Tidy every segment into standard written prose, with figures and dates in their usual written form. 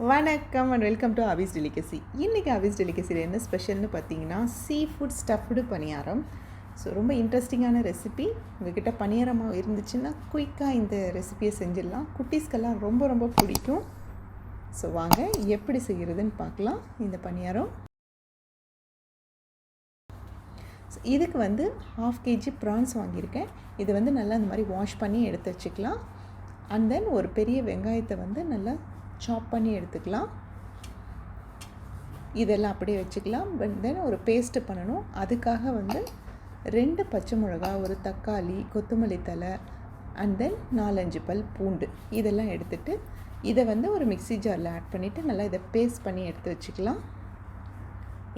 வணக்கம் and welcome to ABIS DELICACY. இன்றைக்கி ABIS DELICACYயில் என்ன ஸ்பெஷல்னு பார்த்தீங்கன்னா சீ ஃபுட் ஸ்டஃப்டு பனியாரம். ஸோ ரொம்ப இன்ட்ரெஸ்டிங்கான ரெசிபி. உங்கள்கிட்ட பனியாரமாக இருந்துச்சுன்னா குயிக்காக இந்த ரெசிபியை செஞ்சிடலாம். குட்டீஸ்க்கெல்லாம் ரொம்ப ரொம்ப பிடிக்கும். ஸோ வாங்க எப்படி செய்கிறதுன்னு பார்க்கலாம். இந்த பனியாரம் இதுக்கு வந்து 1/2 kg ப்ரான்ஸ் வாங்கியிருக்கேன். இது வந்து நல்லா இந்த மாதிரி வாஷ் பண்ணி எடுத்து வச்சுக்கலாம். அண்ட் தென் ஒரு பெரிய வெங்காயத்தை வந்து நல்லா சாப் பண்ணி எடுத்துக்கலாம். இதெல்லாம் அப்படியே வச்சுக்கலாம். பட் தென் ஒரு பேஸ்ட்டு பண்ணணும். அதுக்காக வந்து 2 பச்சை மிளகா, ஒரு தக்காளி, கொத்தமல்லி தழை, அண்ட் தென் 4-5 பல் பூண்டு இதெல்லாம் எடுத்துகிட்டு இதை வந்து ஒரு மிக்ஸி ஜாரில் ஆட் பண்ணிவிட்டு நல்லா இதை பேஸ்ட் பண்ணி எடுத்து வச்சுக்கலாம்.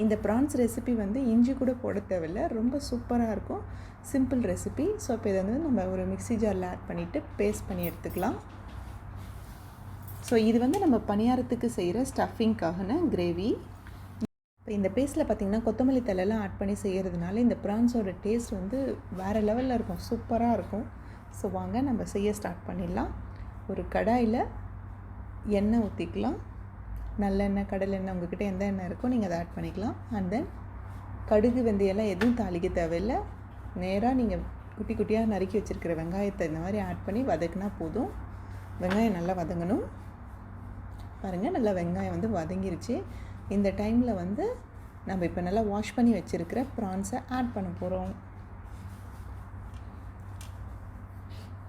இந்த ப்ரான்ஸ் ரெசிபி வந்து இஞ்சி கூட போட தேவையில்லை, ரொம்ப சூப்பராக இருக்கும். Simple recipe. ஸோ இப்போ இதை வந்து நம்ம ஒரு மிக்ஸி ஜாரில் ஆட் பண்ணிவிட்டு பேஸ்ட் பண்ணி எடுத்துக்கலாம். ஸோ இது வந்து நம்ம பனியாரத்துக்கு செய்கிற ஸ்டஃபிங்கான கிரேவி. இப்போ இந்த பேஸ்ட்டில் பார்த்திங்கன்னா கொத்தமல்லி தழைலாம் ஆட் பண்ணி செய்கிறதுனால இந்த ப்ரான்ஸோட டேஸ்ட் வந்து வேறு லெவலில் இருக்கும், சூப்பராக இருக்கும். ஸோ வாங்க நம்ம செய்ய ஸ்டார்ட் பண்ணிடலாம். ஒரு கடாயில் எண்ணெய் ஊற்றிக்கலாம். நல்லெண்ணெய், கடலெண்ணெய், உங்கள்கிட்ட எந்த எண்ணெய் இருக்கோ நீங்கள் அதை ஆட் பண்ணிக்கலாம். அண்ட் தென் கடுகு வெந்தயெல்லாம் எதுவும் தாளிக்க தேவையில்லை. நேராக நீங்கள் குட்டி குட்டியாக நறுக்கி வச்சுருக்கிற வெங்காயத்தை இந்த மாதிரி ஆட் பண்ணி வதக்கினா போதும். வெங்காயம் நல்லா வதங்கணும். பாருங்கள், நல்லா வெங்காயம் வந்து வதங்கிருச்சு. இந்த டைமில் வந்து நம்ம இப்போ நல்லா வாஷ் பண்ணி வச்சுருக்கிற ப்ரான்ஸை ஆட் பண்ண போகிறோம்.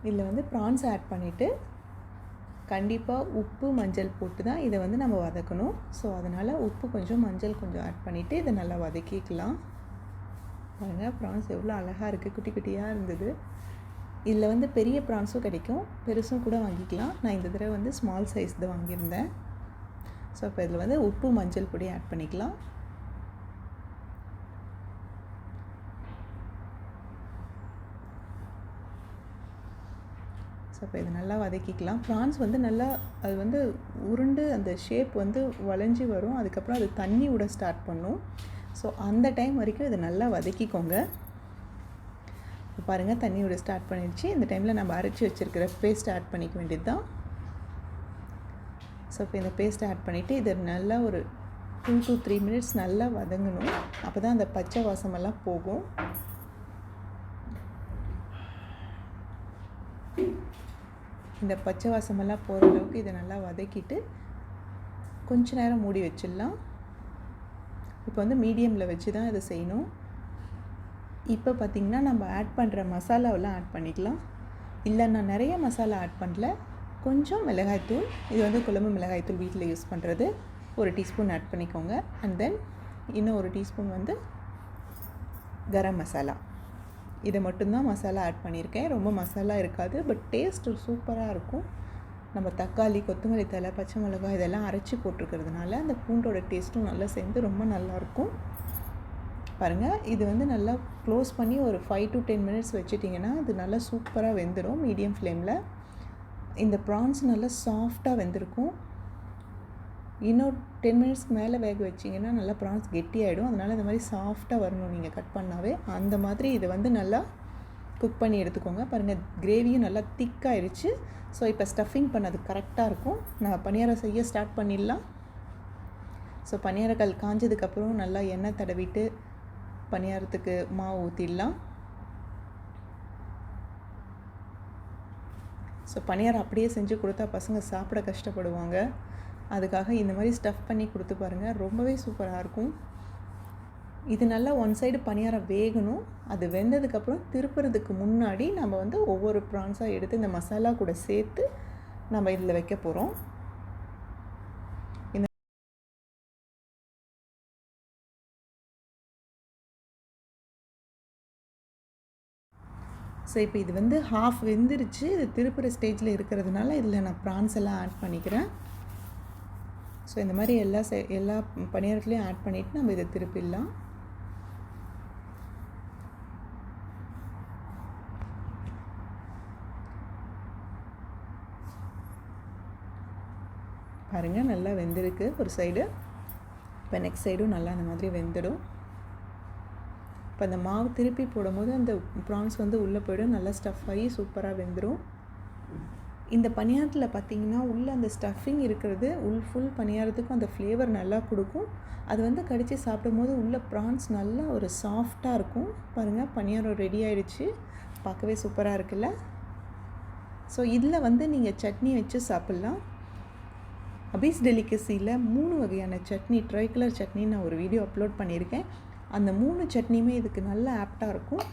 இதில் வந்து ப்ரான்ஸை ஆட் பண்ணிவிட்டு கண்டிப்பாக உப்பு, மஞ்சள் போட்டு தான் இதை வந்து நம்ம வதக்கணும். ஸோ அதனால் உப்பு கொஞ்சம், மஞ்சள் கொஞ்சம் ஆட் பண்ணிவிட்டு இதை நல்லா வதக்கிக்கலாம். பாருங்கள், ப்ரான்ஸ் எவ்வளோ அழகாக இருக்குது, குட்டி குட்டியாக இருந்தது. இதில் வந்து பெரிய ப்ரான்ஸும் கிடைக்கும், பெருசும் கூட வாங்கிக்கலாம். நான் இந்த தடவை வந்து ஸ்மால் சைஸ் தான் வாங்கியிருந்தேன். ஸோ இப்போ இதில் வந்து உப்பு, மஞ்சள் பொடி ஆட் பண்ணிக்கலாம். ஸோ இப்போ இது நல்லா வதக்கிக்கலாம். ப்ரான்ஸ் வந்து நல்லா அது வந்து உருண்டு அந்த ஷேப் வந்து வளைஞ்சி வரும். அதுக்கப்புறம் அது தண்ணி விட ஸ்டார்ட் பண்ணும். ஸோ அந்த டைம் வரைக்கும் இதை நல்லா வதக்கிக்கோங்க. இப்போ பாருங்கள், தண்ணி விட ஸ்டார்ட் பண்ணிடுச்சு. இந்த டைமில் நம்ம அரைச்சி வச்சுருக்கிற பேஸ்ட் ஆட் பண்ணிக்க வேண்டியது தான். ஸோ இப்போ இந்த பேஸ்ட்டை ஆட் பண்ணிவிட்டு இதை நல்லா ஒரு 2 to 3 minutes நல்லா வதங்கணும். அப்போ தான் அந்த பச்சை வாசமெல்லாம் போகும். இந்த பச்சை வாசமெல்லாம் போகிற அளவுக்கு இதை நல்லா வதக்கிட்டு கொஞ்ச நேரம் மூடி வச்சிடலாம். இப்போ வந்து மீடியமில் வச்சு தான் இதை செய்யணும். இப்போ பார்த்திங்கன்னா நம்ம ஆட் பண்ணுற மசாலாவெல்லாம் ஆட் பண்ணிக்கலாம். இல்லை, நான் நிறைய மசாலா ஆட் பண்ணல, கொஞ்சம் மிளகாய்த்தூள். இது வந்து குழம்பு மிளகாய்த்தூள் வீட்டில் யூஸ் பண்ணுறது, 1 டீஸ்பூன் ஆட் பண்ணிக்கோங்க. அண்ட் தென் இன்னும் 1 டீஸ்பூன் வந்து கரம் மசாலா. இதை மட்டும்தான் மசாலா ஆட் பண்ணியிருக்கேன். ரொம்ப மசாலா இருக்காது, பட் டேஸ்ட்டு சூப்பராக இருக்கும். நம்ம தக்காளி, கொத்தமல்லி தழை, பச்சை மிளகாய் இதெல்லாம் அரைச்சி போட்டிருக்கிறதுனால அந்த பூண்டோட டேஸ்ட்டும் நல்லா சேர்ந்து ரொம்ப நல்லாயிருக்கும். பாருங்கள், இது வந்து நல்லா க்ளோஸ் பண்ணி ஒரு 5 to 10 minutes வச்சுட்டிங்கன்னா அது நல்லா சூப்பராக வெந்துடும். மீடியம் ஃப்ளேமில் இந்த ப்ரான்ஸ் நல்லா சாஃப்டாக வெந்திருக்கும். இன்னும் 10 minutesக்கு மேலே வேக வச்சிங்கன்னா நல்லா ப்ரான்ஸ் கெட்டியாகிடும். அதனால் இந்த மாதிரி சாஃப்டாக வரணும் நீங்கள் கட் பண்ணாவே. அந்த மாதிரி இதை வந்து நல்லா குக் பண்ணி எடுத்துக்கோங்க. பாருங்கள், கிரேவியும் நல்லா திக்காகிடுச்சு. ஸோ இப்போ ஸ்டஃபிங் பண்ணது கரெக்டாக இருக்கும். நான் பனியாரம் செய்ய ஸ்டார்ட் பண்ணிடலாம். ஸோ பனியாரக்கல் காஞ்சதுக்கப்புறம் நல்லா எண்ணெய் தடவிட்டு பனியாரத்துக்கு மாவு ஊற்றிடலாம். ஸோ பனியாரம் அப்படியே செஞ்சு கொடுத்தா பசங்க சாப்பிட கஷ்டப்படுவாங்க. அதுக்காக இந்த மாதிரி ஸ்டஃப் பண்ணி கொடுத்து பாருங்கள், ரொம்பவே சூப்பராக இருக்கும். இது நல்லா ஒன் சைடு பனியாரம் வேகணும். அது வெந்ததுக்கப்புறம் திருப்புறதுக்கு முன்னாடி நம்ம வந்து ஒவ்வொரு ப்ரான்ஸாக எடுத்து இந்த மசாலா கூட சேர்த்து நம்ம இதில் வைக்க போகிறோம். ஸோ இப்போ இது வந்து ஹாஃப் வெந்துருச்சு. இது திருப்புற ஸ்டேஜில் இருக்கிறதுனால இதில் நான் ப்ரான்ஸ் எல்லாம் ஆட் பண்ணிக்கிறேன். ஸோ இந்த மாதிரி எல்லா பனியாரத்துலேயும் ஆட் பண்ணிவிட்டு நம்ம இதை திருப்பிடலாம். பாருங்கள், நல்லா வெந்திருக்கு ஒரு சைடு. இப்போ நெக்ஸ்ட் சைடும் நல்லா அந்த மாதிரி வெந்துடும். இப்போ அந்த மாவு திருப்பி போடும்போது அந்த ப்ரான்ஸ் வந்து உள்ளே போய்டும், நல்லா ஸ்டஃப் ஆகி சூப்பராக வெந்துடும். இந்த பணியாரத்தில் பார்த்தீங்கன்னா உள்ளே அந்த ஸ்டஃபிங் இருக்கிறது ஃபுல் பணியாரத்துக்கும் அந்த ஃப்ளேவர் நல்லா கொடுக்கும். அது வந்து கடித்து சாப்பிடும்போது உள்ள ப்ரான்ஸ் நல்லா ஒரு சாஃப்டாக இருக்கும். பாருங்கள், பணியாரம் ரெடி ஆகிடுச்சு. பார்க்கவே சூப்பராக இருக்குல்ல. ஸோ இதில் வந்து நீங்கள் சட்னி வச்சு சாப்பிட்லாம். அபிஸ் டெலிகசியில் 3 வகையான சட்னி, ட்ரை கலர் சட்னி நான் ஒரு வீடியோ அப்லோட் பண்ணியிருக்கேன். அந்த 3 சட்னியுமே இதுக்கு நல்ல ஆப்டாக இருக்கும்.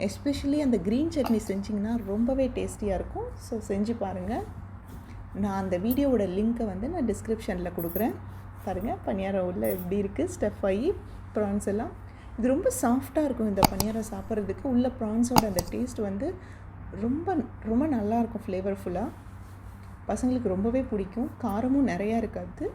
எஸ்பெஷலி அந்த க்ரீன் சட்னி செஞ்சிங்கன்னா ரொம்பவே டேஸ்டியாக இருக்கும். ஸோ செஞ்சு பாருங்கள். நான் அந்த வீடியோவோட லிங்க்கை வந்து நான் டிஸ்கிரிப்ஷனில் கொடுக்குறேன். பாருங்கள், பணியாரம் உள்ள எப்படி இருக்குது, ஸ்டஃப் ஆகி ப்ரான்ஸ் எல்லாம். இது ரொம்ப சாஃப்டாக இருக்கும். இந்த பணியாரம் சாப்பிட்றதுக்கு உள்ள ப்ரான்ஸோட அந்த டேஸ்ட் வந்து ரொம்ப ரொம்ப நல்லாயிருக்கும், ஃப்ளேவர்ஃபுல்லாக. பசங்களுக்கு ரொம்பவே பிடிக்கும். காரமும் நிறையா இருக்காது,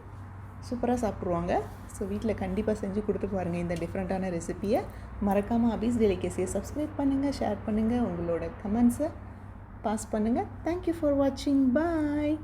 சூப்பராக சாப்பிட்ருவாங்க. ஸோ வீட்டில் கண்டிப்பாக செஞ்சு கொடுத்து பாருங்கள் இந்த டிஃப்ரெண்ட்டான ரெசிப்பியை. மறக்காமல் அபிஸ் டெலிகசியை சப்ஸ்கிரைப் பண்ணுங்கள், ஷேர் பண்ணுங்கள், உங்களோட கமெண்ட்ஸை பாஸ் பண்ணுங்கள். தேங்க்யூ ஃபார் வாட்சிங். பாய்.